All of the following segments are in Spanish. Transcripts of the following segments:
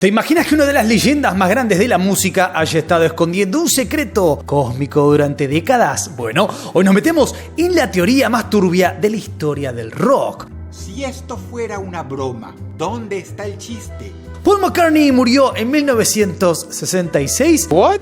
¿Te imaginas que una de las leyendas más grandes de la música haya estado escondiendo un secreto cósmico durante décadas? Bueno, hoy nos metemos en la teoría más turbia de la historia del rock. Si esto fuera una broma, ¿dónde está el chiste? Paul McCartney murió en 1966. What?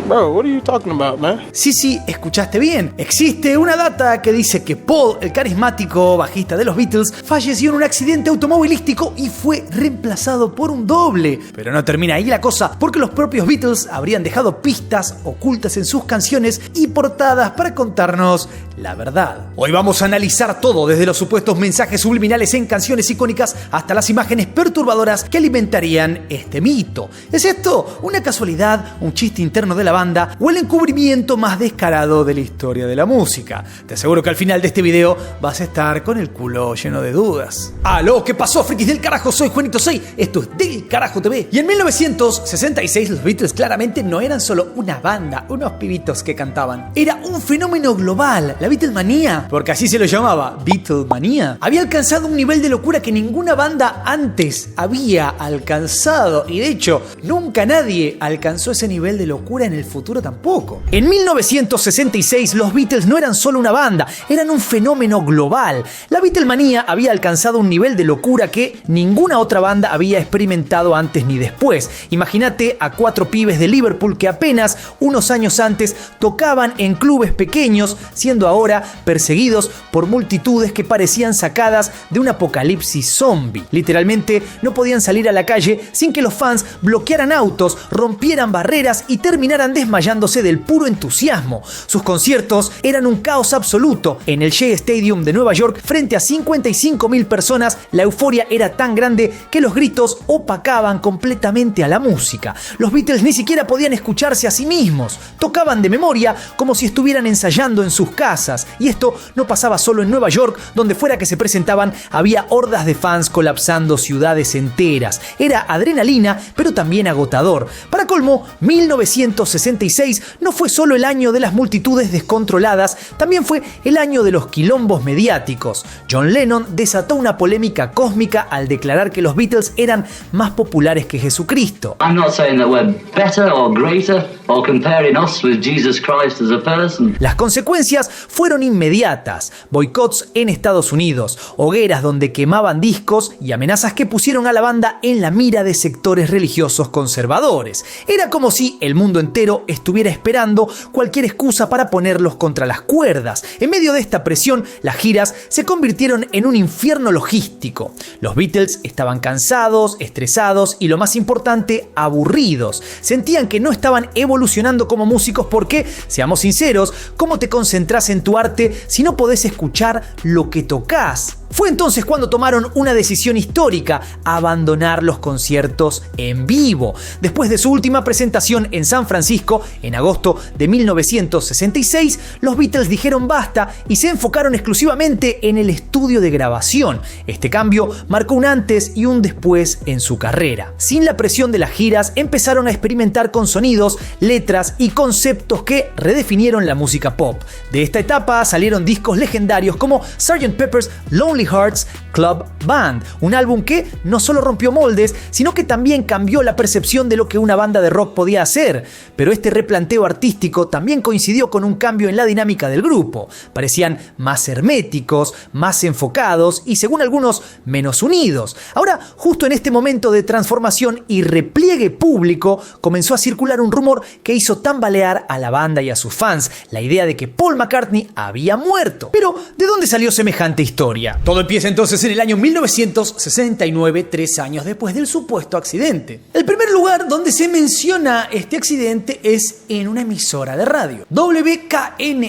Bro, what are you talking about, man? Sí, escuchaste bien. Existe una data que dice que Paul, el carismático bajista de los Beatles, falleció en un accidente automovilístico y fue reemplazado por un doble. Pero no termina ahí la cosa, porque los propios Beatles habrían dejado pistas ocultas en sus canciones y portadas para contarnos la verdad. Hoy vamos a analizar todo, desde los supuestos mensajes subliminales en canciones icónicas hasta las imágenes perturbadoras que alimentarían este mito. ¿Es esto una casualidad, un chiste interno de la banda o el encubrimiento más descarado de la historia de la música? Te aseguro que al final de este video vas a estar con el culo lleno de dudas. ¡Aló! ¿Qué pasó, frikis del carajo? Soy Juanito 6, esto es Del Carajo TV. Y en 1966 los Beatles claramente no eran solo una banda, unos pibitos que cantaban. Era un fenómeno global. La Beatlemanía, porque así se lo llamaba, Beatlemanía, había alcanzado un nivel de locura que ninguna banda antes había alcanzado. Y de hecho, nunca nadie alcanzó ese nivel de locura en el futuro tampoco. En 1966 los Beatles no eran solo una banda, eran un fenómeno global. La Beatlemanía había alcanzado un nivel de locura que ninguna otra banda había experimentado antes ni después. Imagínate a 4 pibes de Liverpool que apenas unos años antes tocaban en clubes pequeños, siendo ahora perseguidos por multitudes que parecían sacadas de un apocalipsis zombie. Literalmente no podían salir a la calle sin que los fans bloquearan autos, rompieran barreras y terminaran desmayándose del puro entusiasmo. Sus conciertos eran un caos absoluto. En el Shea Stadium de Nueva York, frente a 55.000 personas, la euforia era tan grande que los gritos opacaban completamente a la música. Los Beatles ni siquiera podían escucharse a sí mismos. Tocaban de memoria como si estuvieran ensayando en sus casas. Y esto no pasaba solo en Nueva York, donde fuera que se presentaban había hordas de fans colapsando ciudades enteras. Era adrenalina, pero también agotador. Para colmo, 1966 no fue solo el año de las multitudes descontroladas, también fue el año de los quilombos mediáticos. John Lennon desató una polémica cósmica al declarar que los Beatles eran más populares que Jesucristo. I'm not saying that we're better or greater or comparing us with Jesus Christ as a person. Las consecuencias fueron inmediatas: boicots en Estados Unidos, hogueras donde quemaban discos y amenazas que pusieron a la banda en la mira de sectores religiosos conservadores. Era como si el mundo entero estuviera esperando cualquier excusa para ponerlos contra las cuerdas. En medio de esta presión, las giras se convirtieron en un infierno logístico. Los Beatles estaban cansados, estresados y, lo más importante, aburridos. Sentían que no estaban evolucionando como músicos porque, seamos sinceros, ¿cómo te concentras en tu arte si no podés escuchar lo que tocas? Fue entonces cuando tomaron una decisión histórica: abandonar los conciertos en vivo. Después de su última presentación en San Francisco, en agosto de 1966, los Beatles dijeron basta y se enfocaron exclusivamente en el estudio de grabación. Este cambio marcó un antes y un después en su carrera. Sin la presión de las giras, empezaron a experimentar con sonidos, letras y conceptos que redefinieron la música pop. De esta etapa salieron discos legendarios como Sgt. Pepper's Lonely Hearts Club Band, un álbum que no solo rompió moldes, sino que también cambió la percepción de lo que una banda de rock podía hacer. Pero este replanteo artístico también coincidió con un cambio en la dinámica del grupo. Parecían más herméticos, más enfocados y, según algunos, menos unidos. Ahora, justo en este momento de transformación y repliegue público, comenzó a circular un rumor que hizo tambalear a la banda y a sus fans: la idea de que Paul McCartney había muerto. Pero, ¿de dónde salió semejante historia? Todo empieza entonces en el año 1969, 3 años después del supuesto accidente. El primer lugar donde se menciona este accidente es en una emisora de radio, WKNR-FM.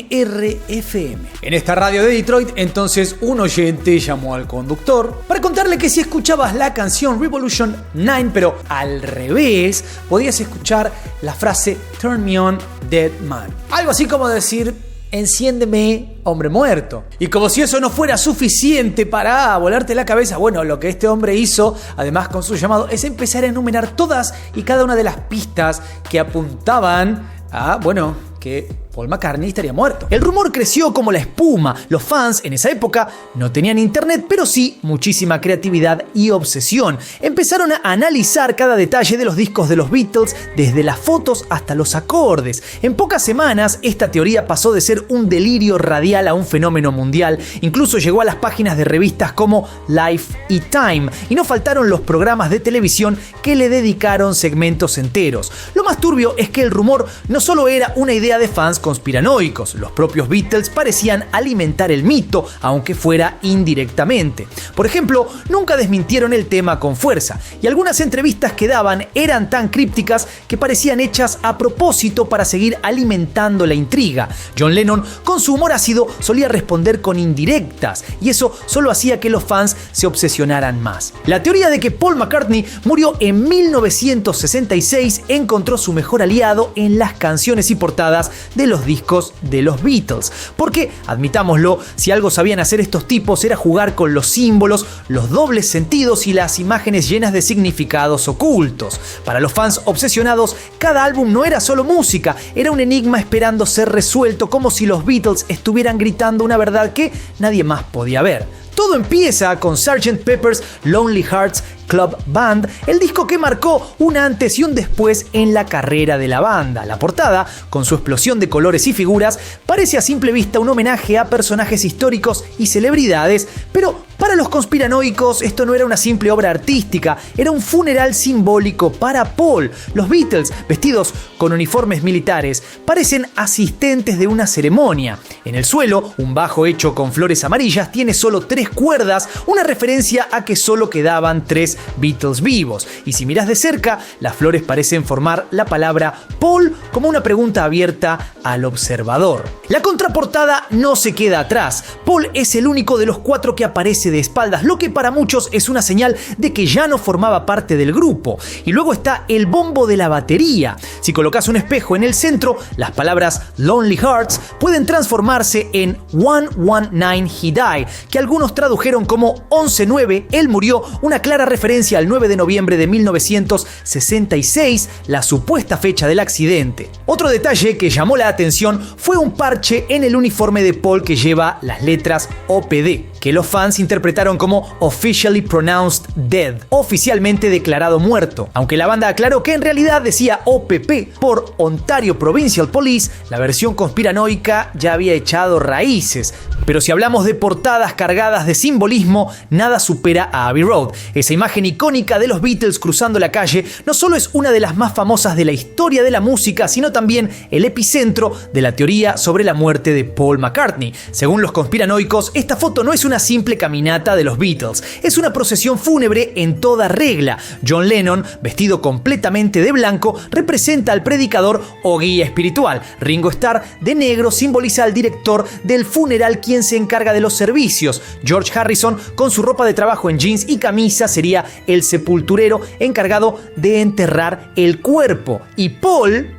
En esta radio de Detroit, entonces, un oyente llamó al conductor para contarle que si escuchabas la canción Revolution 9, pero al revés, podías escuchar la frase Turn Me On, Dead Man. Algo así como decir: enciéndeme, hombre muerto. Y como si eso no fuera suficiente para volarte la cabeza, bueno, lo que este hombre hizo, además con su llamado, es empezar a enumerar todas y cada una de las pistas que apuntaban a, bueno, que Paul McCartney estaría muerto. El rumor creció como la espuma. Los fans en esa época no tenían internet, pero sí muchísima creatividad y obsesión. Empezaron a analizar cada detalle de los discos de los Beatles, desde las fotos hasta los acordes. En pocas semanas, esta teoría pasó de ser un delirio radial a un fenómeno mundial. Incluso llegó a las páginas de revistas como Life y Time. Y no faltaron los programas de televisión que le dedicaron segmentos enteros. Lo más turbio es que el rumor no solo era una idea de fans conspiranoicos. Los propios Beatles parecían alimentar el mito, aunque fuera indirectamente. Por ejemplo, nunca desmintieron el tema con fuerza, y algunas entrevistas que daban eran tan crípticas que parecían hechas a propósito para seguir alimentando la intriga. John Lennon, con su humor ácido, solía responder con indirectas, y eso solo hacía que los fans se obsesionaran más. La teoría de que Paul McCartney murió en 1966 encontró su mejor aliado en las canciones y portadas de los discos de los Beatles. Porque, admitámoslo, si algo sabían hacer estos tipos era jugar con los símbolos, los dobles sentidos y las imágenes llenas de significados ocultos. Para los fans obsesionados, cada álbum no era solo música, era un enigma esperando ser resuelto, como si los Beatles estuvieran gritando una verdad que nadie más podía ver. Todo empieza con Sgt. Pepper's Lonely Hearts Club Band, el disco que marcó un antes y un después en la carrera de la banda. La portada, con su explosión de colores y figuras, parece a simple vista un homenaje a personajes históricos y celebridades, pero para los conspiranoicos esto no era una simple obra artística, era un funeral simbólico para Paul. Los Beatles, vestidos con uniformes militares, parecen asistentes de una ceremonia. En el suelo, un bajo hecho con flores amarillas tiene solo 3 cuerdas, una referencia a que solo quedaban 3 Beatles vivos. Y si miras de cerca, las flores parecen formar la palabra Paul como una pregunta abierta al observador. La contraportada no se queda atrás. Paul es el único de los 4 que aparece de espaldas, lo que para muchos es una señal de que ya no formaba parte del grupo. Y luego está el bombo de la batería. Si colocas un espejo en el centro, las palabras Lonely Hearts pueden transformarse en 119 He Died, que algunos tradujeron como 11-9, él murió, una clara referencia al 9 de noviembre de 1966, la supuesta fecha del accidente. Otro detalle que llamó la atención fue un parche en el uniforme de Paul que lleva las letras OPD, que los fans interpretaron como Officially Pronounced Dead, oficialmente declarado muerto, aunque la banda aclaró que en realidad decía OPP por Ontario Provincial Police. La versión conspiranoica ya había echado raíces. Pero si hablamos de portadas cargadas de simbolismo, nada supera a Abbey Road. Esa imagen icónica de los Beatles cruzando la calle no solo es una de las más famosas de la historia de la música, sino también el epicentro de la teoría sobre la muerte de Paul McCartney. Según los conspiranoicos, esta foto no es una simple caminata de los Beatles, es una procesión fúnebre en toda regla. John Lennon, vestido completamente de blanco, representa al predicador o guía espiritual. Ringo Starr, de negro, simboliza al director del funeral, quien se encarga de los servicios. George Harrison, con su ropa de trabajo en jeans y camisa, sería el sepulturero encargado de enterrar el cuerpo. Y Paul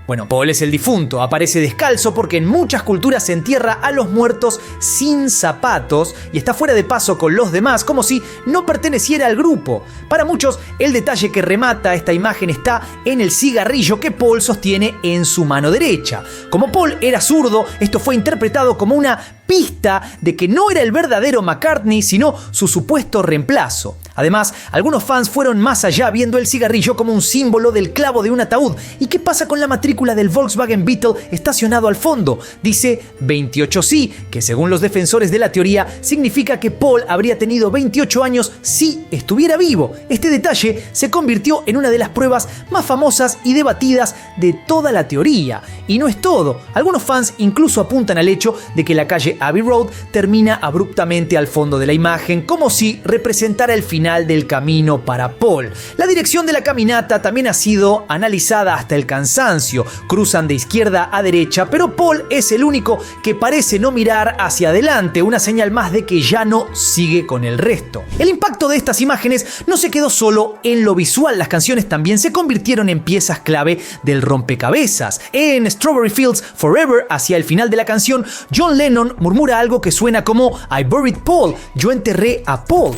es el difunto, aparece descalzo porque en muchas culturas se entierra a los muertos sin zapatos y está fuera de paso con los demás, como si no perteneciera al grupo. Para muchos, el detalle que remata esta imagen está en el cigarrillo que Paul sostiene en su mano derecha. Como Paul era zurdo, esto fue interpretado como una pista de que no era el verdadero McCartney, sino su supuesto reemplazo. Además, algunos fans fueron más allá, viendo el cigarrillo como un símbolo del clavo de un ataúd. ¿Y qué pasa con la matrícula del Volkswagen Beetle estacionado al fondo? Dice 28C, que según los defensores de la teoría significa que Paul habría tenido 28 años si estuviera vivo. Este detalle se convirtió en una de las pruebas más famosas y debatidas de toda la teoría. Y no es todo. Algunos fans incluso apuntan al hecho de que la calle Abbey Road termina abruptamente al fondo de la imagen, como si representara el final del camino para Paul. La dirección de la caminata también ha sido analizada hasta el cansancio. Cruzan de izquierda a derecha, pero Paul es el único que parece no mirar hacia adelante, una señal más de que ya no sigue con el resto. El impacto de estas imágenes no se quedó solo en lo visual, las canciones también se convirtieron en piezas clave del rompecabezas. En Strawberry Fields Forever, hacia el final de la canción, John Lennon murmura algo que suena como I buried Paul, yo enterré a Paul.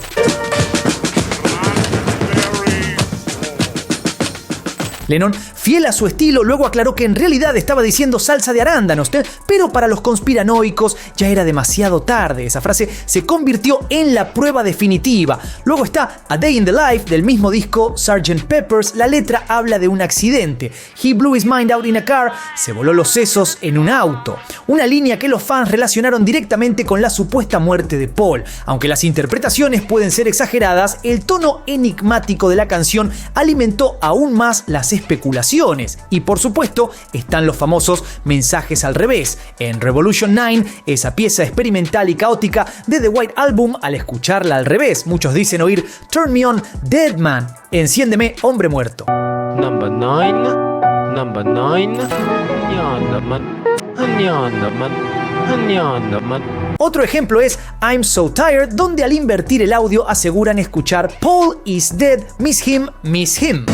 Lennon, fiel a su estilo, luego aclaró que en realidad estaba diciendo salsa de arándanos, pero para los conspiranoicos ya era demasiado tarde. Esa frase se convirtió en la prueba definitiva. Luego está A Day in the Life del mismo disco Sgt. Pepper's. La letra habla de un accidente. He blew his mind out in a car. Se voló los sesos en un auto. Una línea que los fans relacionaron directamente con la supuesta muerte de Paul. Aunque las interpretaciones pueden ser exageradas, el tono enigmático de la canción alimentó aún más las especulaciones. Y por supuesto, están los famosos mensajes al revés. En Revolution 9, esa pieza experimental y caótica de The White Album, al escucharla al revés, muchos dicen oír Turn Me On, Dead Man, enciéndeme, hombre muerto. Number 9, yonder man, yonder man, yonder man. Otro ejemplo es I'm So Tired, donde al invertir el audio aseguran escuchar Paul is dead, miss him, miss him.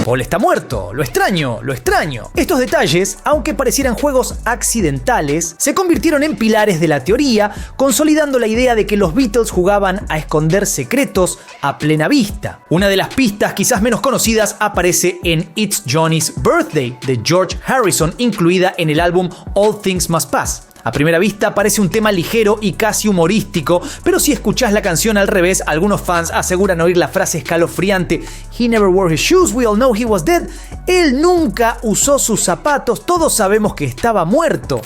Paul está muerto, lo extraño, lo extraño. Estos detalles, aunque parecieran juegos accidentales, se convirtieron en pilares de la teoría, consolidando la idea de que los Beatles jugaban a esconder secretos a plena vista. Una de las pistas quizás menos conocidas aparece en It's Johnny's Birthday de George Harrison, incluida en el álbum All Things Must Pass. A primera vista parece un tema ligero y casi humorístico, pero si escuchás la canción al revés, algunos fans aseguran oír la frase escalofriante He never wore his shoes, we all know he was dead. Él nunca usó sus zapatos, todos sabemos que estaba muerto.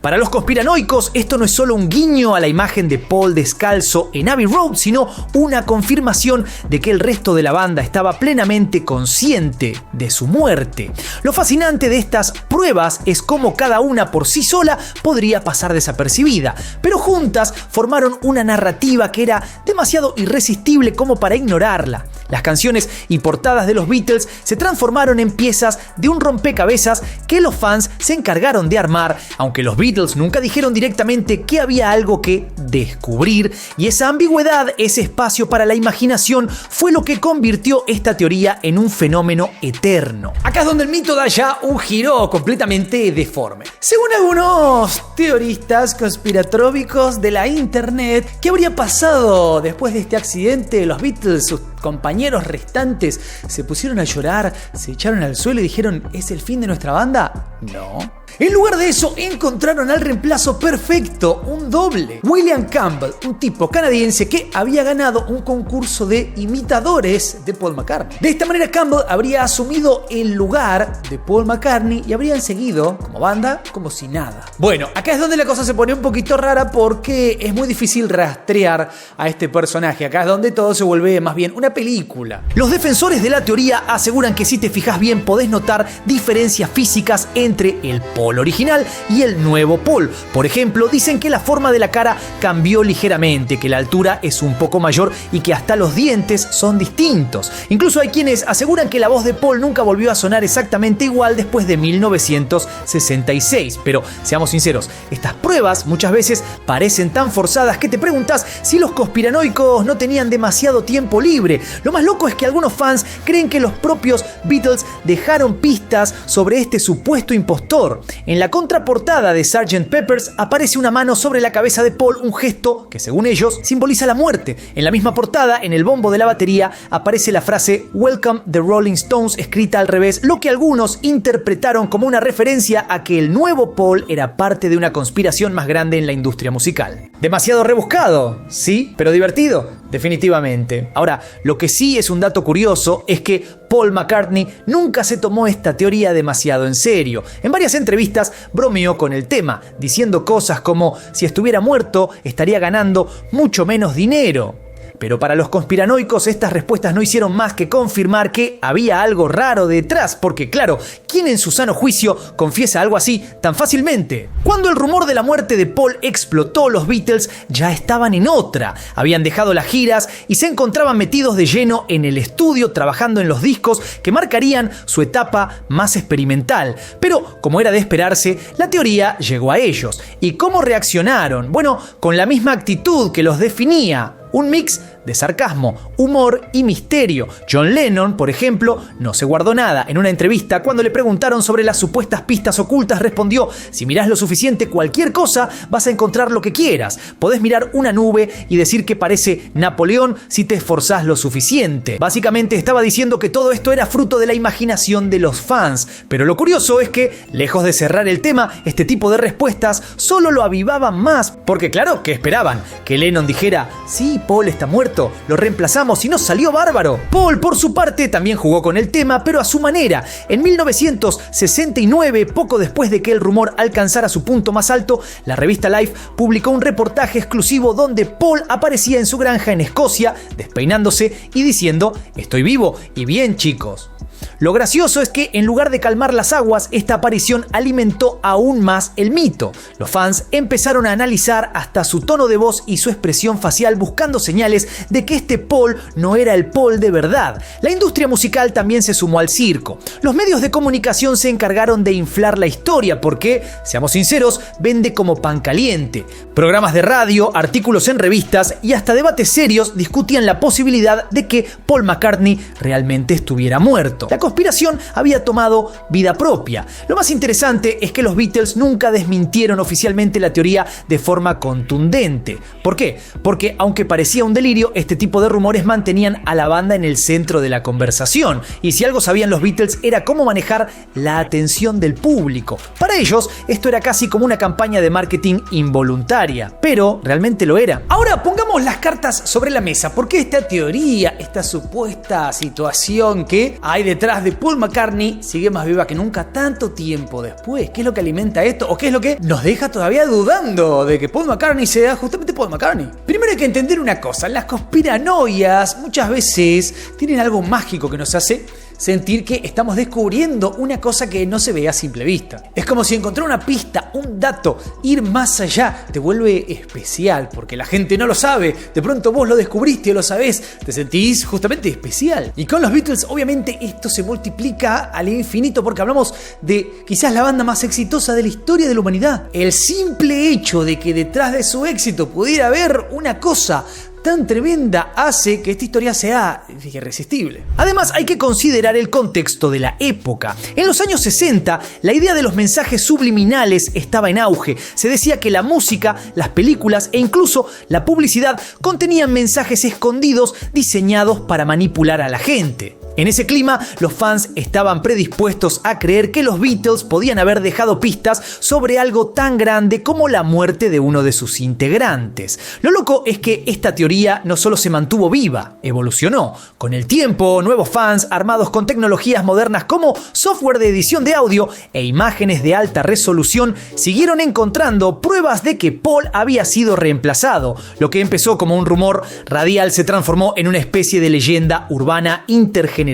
Para los conspiranoicos, esto no es solo un guiño a la imagen de Paul descalzo en Abbey Road, sino una confirmación de que el resto de la banda estaba plenamente consciente de su muerte. Lo fascinante de estas pruebas es cómo cada una por sí sola podría pasar desapercibida, pero juntas formaron una narrativa que era demasiado irresistible como para ignorarla. Las canciones y portadas de los Beatles se transformaron en piezas de un rompecabezas que los fans se encargaron de armar, aunque los Beatles nunca dijeron directamente que había algo que descubrir, y esa ambigüedad, ese espacio para la imaginación, fue lo que convirtió esta teoría en un fenómeno eterno. Acá es donde el mito da ya un giro completamente deforme. Según algunos teoristas conspiratrópicos de la internet, ¿qué habría pasado después de este accidente? Los Beatles, sus compañeros restantes, se pusieron a llorar, se echaron al suelo y dijeron ¿es el fin de nuestra banda? No. En lugar de eso, encontraron al reemplazo perfecto, un doble. William Campbell, un tipo canadiense que había ganado un concurso de imitadores de Paul McCartney. De esta manera, Campbell habría asumido el lugar de Paul McCartney y habrían seguido como banda como si nada. Bueno, acá es donde la cosa se pone un poquito rara porque es muy difícil rastrear a este personaje. Acá es donde todo se vuelve más bien una película. Los defensores de la teoría aseguran que si te fijas bien podés notar diferencias físicas entre el Paul original y el nuevo Paul. Por ejemplo, dicen que la forma de la cara cambió ligeramente, que la altura es un poco mayor y que hasta los dientes son distintos. Incluso hay quienes aseguran que la voz de Paul nunca volvió a sonar exactamente igual después de 1966. Pero seamos sinceros, estas pruebas muchas veces parecen tan forzadas que te preguntas si los conspiranoicos no tenían demasiado tiempo libre. Lo más loco es que algunos fans creen que los propios Beatles dejaron pistas sobre este supuesto impostor. En la contraportada de Sgt. Pepper's aparece una mano sobre la cabeza de Paul, un gesto que según ellos simboliza la muerte. En la misma portada, en el bombo de la batería, aparece la frase Welcome the Rolling Stones escrita al revés, lo que algunos interpretaron como una referencia a que el nuevo Paul era parte de una conspiración más grande en la industria musical. Demasiado rebuscado, sí, pero divertido, definitivamente. Ahora, lo que sí es un dato curioso es que Paul McCartney nunca se tomó esta teoría demasiado en serio. En varias entrevistas bromeó con el tema, diciendo cosas como si estuviera muerto estaría ganando mucho menos dinero. Pero para los conspiranoicos estas respuestas no hicieron más que confirmar que había algo raro detrás, porque claro, ¿quién en su sano juicio confiesa algo así tan fácilmente? Cuando el rumor de la muerte de Paul explotó, los Beatles ya estaban en otra. Habían dejado las giras y se encontraban metidos de lleno en el estudio trabajando en los discos que marcarían su etapa más experimental. Pero, como era de esperarse, la teoría llegó a ellos. ¿Y cómo reaccionaron? Bueno, con la misma actitud que los definía. Un mix de sarcasmo, humor y misterio. John Lennon, por ejemplo, no se guardó nada. En una entrevista, cuando le preguntaron sobre las supuestas pistas ocultas, respondió: si mirás lo suficiente cualquier cosa, vas a encontrar lo que quieras. Podés mirar una nube y decir que parece Napoleón si te esforzás lo suficiente. Básicamente estaba diciendo que todo esto era fruto de la imaginación de los fans. Pero lo curioso es que, lejos de cerrar el tema, este tipo de respuestas solo lo avivaban más. Porque claro, ¿qué esperaban? Que Lennon dijera: sí, Paul está muerto, lo reemplazamos y nos salió bárbaro. Paul, por su parte, también jugó con el tema, pero a su manera. En 1969, poco después de que el rumor alcanzara su punto más alto, la revista Life publicó un reportaje exclusivo donde Paul aparecía en su granja en Escocia, despeinándose y diciendo: estoy vivo y bien, chicos. Lo gracioso es que, en lugar de calmar las aguas, esta aparición alimentó aún más el mito. Los fans empezaron a analizar hasta su tono de voz y su expresión facial, buscando señales de que este Paul no era el Paul de verdad. La industria musical también se sumó al circo. Los medios de comunicación se encargaron de inflar la historia porque, seamos sinceros, vende como pan caliente. Programas de radio, artículos en revistas y hasta debates serios discutían la posibilidad de que Paul McCartney realmente estuviera muerto. La conspiración había tomado vida propia. Lo más interesante es que los Beatles nunca desmintieron oficialmente la teoría de forma contundente. ¿Por qué? Porque, aunque parecía un delirio, este tipo de rumores mantenían a la banda en el centro de la conversación. Y si algo sabían los Beatles era cómo manejar la atención del público. Para ellos, esto era casi como una campaña de marketing involuntaria. Pero realmente lo era. Ahora pongamos las cartas sobre la mesa, porque esta teoría, esta supuesta situación que hay detrás de Paul McCartney sigue más viva que nunca tanto tiempo después. ¿Qué es lo que alimenta esto? ¿O qué es lo que nos deja todavía dudando de que Paul McCartney sea justamente Paul McCartney? Primero hay que entender una cosa: las conspiranoias muchas veces tienen algo mágico que nos hace sentir que estamos descubriendo una cosa que no se ve a simple vista. Es como si encontrar una pista, un dato, ir más allá, te vuelve especial, porque la gente no lo sabe. De pronto vos lo descubriste o lo sabés, te sentís justamente especial. Y con los Beatles, obviamente, esto se multiplica al infinito, porque hablamos de quizás la banda más exitosa de la historia de la humanidad. El simple hecho de que detrás de su éxito pudiera haber una cosa tan tremenda hace que esta historia sea irresistible. Además, hay que considerar el contexto de la época. En los años 60, la idea de los mensajes subliminales estaba en auge. Se decía que la música, las películas e incluso la publicidad contenían mensajes escondidos diseñados para manipular a la gente. En ese clima, los fans estaban predispuestos a creer que los Beatles podían haber dejado pistas sobre algo tan grande como la muerte de uno de sus integrantes. Lo loco es que esta teoría no solo se mantuvo viva, evolucionó. Con el tiempo, nuevos fans armados con tecnologías modernas como software de edición de audio e imágenes de alta resolución siguieron encontrando pruebas de que Paul había sido reemplazado. Lo que empezó como un rumor radial se transformó en una especie de leyenda urbana intergeneracional.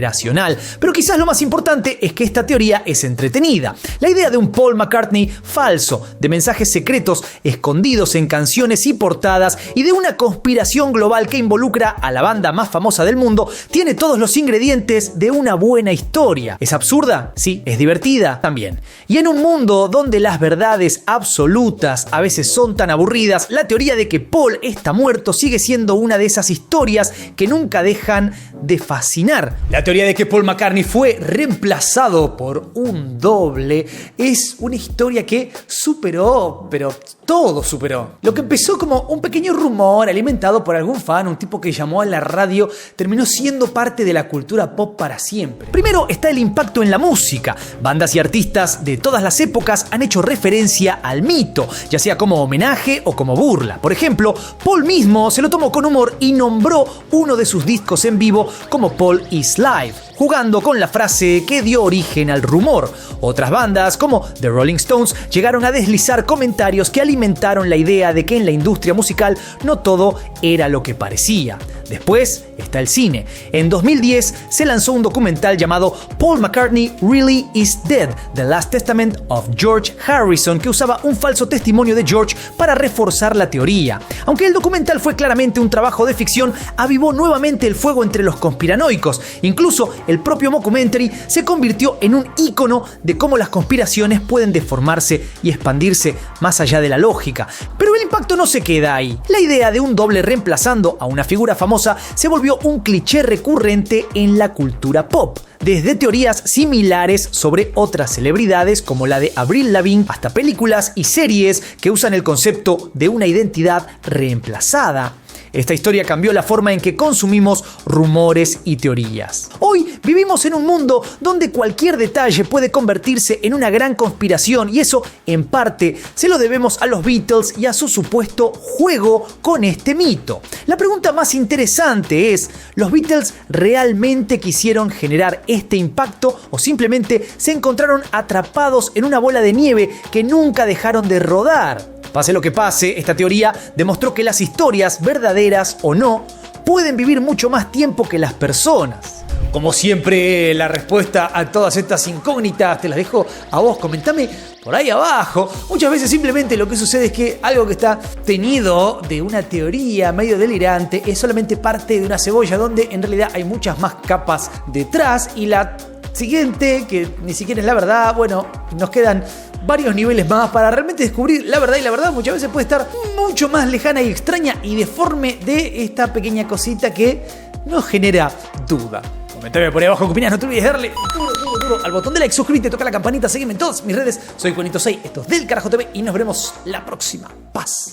Pero quizás lo más importante es que esta teoría es entretenida. La idea de un Paul McCartney falso, de mensajes secretos escondidos en canciones y portadas y de una conspiración global que involucra a la banda más famosa del mundo tiene todos los ingredientes de una buena historia. ¿Es absurda? Sí. ¿Es divertida? También. Y en un mundo donde las verdades absolutas a veces son tan aburridas, la teoría de que Paul está muerto sigue siendo una de esas historias que nunca dejan de fascinar. La teoría de que Paul McCartney fue reemplazado por un doble es una historia que superó, pero todo superó. Lo que empezó como un pequeño rumor alimentado por algún fan, un tipo que llamó a la radio, terminó siendo parte de la cultura pop para siempre. Primero está el impacto en la música. Bandas y artistas de todas las épocas han hecho referencia al mito, ya sea como homenaje o como burla. Por ejemplo, Paul mismo se lo tomó con humor y nombró uno de sus discos en vivo como Paul is Live, jugando con la frase que dio origen al rumor. Otras bandas, como The Rolling Stones, llegaron a deslizar comentarios que alimentaron la idea de que en la industria musical no todo era lo que parecía. Después está el cine. En 2010 se lanzó un documental llamado Paul McCartney Really Is Dead: The Last Testament of George Harrison, que usaba un falso testimonio de George para reforzar la teoría. Aunque el documental fue claramente un trabajo de ficción, avivó nuevamente el fuego entre los conspiranoicos. Incluso el propio mockumentary se convirtió en un ícono de cómo las conspiraciones pueden deformarse y expandirse más allá de la lógica. Pero el impacto no se queda ahí. La idea de un doble reemplazando a una figura famosa se volvió un cliché recurrente en la cultura pop. Desde teorías similares sobre otras celebridades como la de Avril Lavigne hasta películas y series que usan el concepto de una identidad reemplazada. Esta historia cambió la forma en que consumimos rumores y teorías. Hoy vivimos en un mundo donde cualquier detalle puede convertirse en una gran conspiración y eso, en parte, se lo debemos a los Beatles y a su supuesto juego con este mito. La pregunta más interesante es, ¿los Beatles realmente quisieron generar este impacto o simplemente se encontraron atrapados en una bola de nieve que nunca dejaron de rodar? Pase lo que pase, esta teoría demostró que las historias, verdaderas o no, pueden vivir mucho más tiempo que las personas. Como siempre, la respuesta a todas estas incógnitas te las dejo a vos. Comentame por ahí abajo. Muchas veces simplemente lo que sucede es que algo que está teñido de una teoría medio delirante es solamente parte de una cebolla donde en realidad hay muchas más capas detrás y la siguiente, que ni siquiera es la verdad, bueno, nos quedan varios niveles más para realmente descubrir la verdad, y la verdad muchas veces puede estar mucho más lejana y extraña y deforme de esta pequeña cosita que nos genera duda. Comentame por ahí abajo qué opinás, no te olvides de darle duro al botón de like, suscríbete, toca la campanita, seguime en todas mis redes. Soy Juanito6, esto es Del Carajo TV y nos veremos la próxima. Paz.